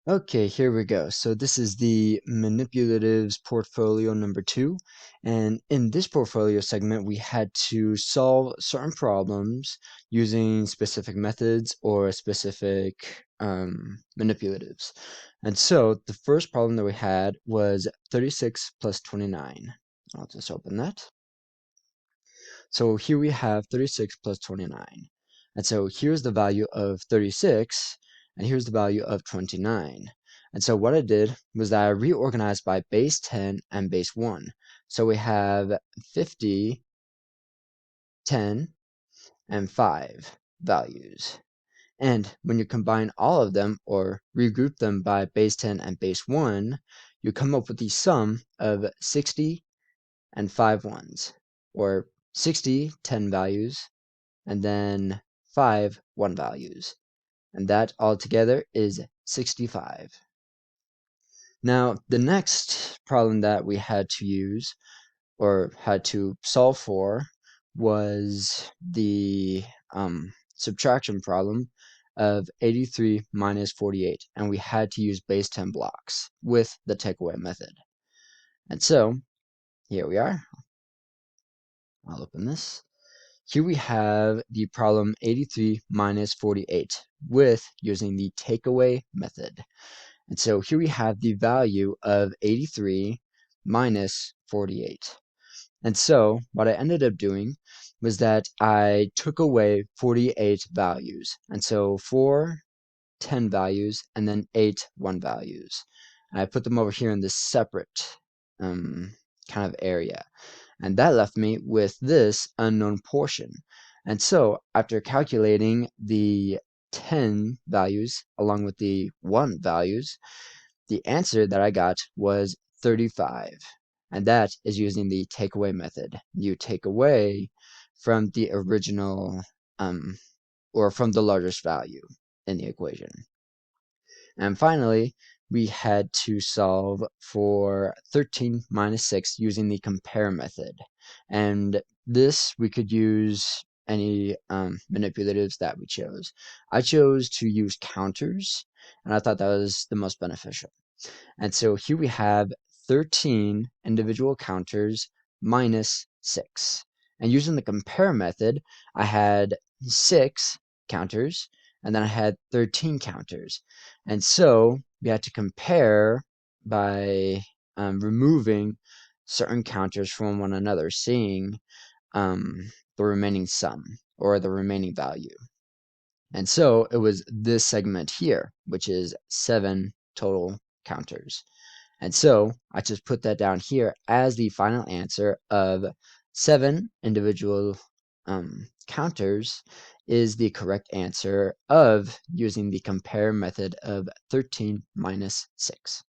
Okay, here we go. So this is the manipulatives portfolio number 2. And in this portfolio segment, we had to solve certain problems using specific methods or specific manipulatives. And so the first problem that we had was 36 plus 29. I'll just open that. So here we have 36 plus 29. And so here's the value of 36, and here's the value of 29. And so what I did was that I reorganized by base 10 and base 1. So we have 50, 10, and 5 values. And when you combine all of them or regroup them by base 10 and base 1, you come up with the sum of 60 and 5 ones, or 60 10 values, and then 5 1 values. And that altogether is 65. Now, the next problem that we had to use or had to solve for was the subtraction problem of 83 minus 48. And we had to use base 10 blocks with the takeaway method. And so, here we are. I'll open this. Here we have the problem 83 minus 48 with using the takeaway method. And so here we have the value of 83 minus 48. And so what I ended up doing was that I took away 48 values. And so 4 10 values and then 8 1 values. And I put them over here in this separate kind of area. And that left me with this unknown portion. And so after calculating the 10 values along with the 1 values, the answer that I got was 35. And that is using the takeaway method. You take away from the original or from the largest value in the equation. And finally, we had to solve for 13 minus 6 using the compare method. And this, we could use any manipulatives that we chose. I chose to use counters, and I thought that was the most beneficial. And so here we have 13 individual counters minus 6. And using the compare method, I had 6 counters, and then I had 13 counters. And so we had to compare by removing certain counters from one another, seeing the remaining sum or the remaining value. And so it was this segment here, which is 7 total counters. And so I just put that down here as the final answer of 7 individual counters is the correct answer of using the compare method of 13 minus 6.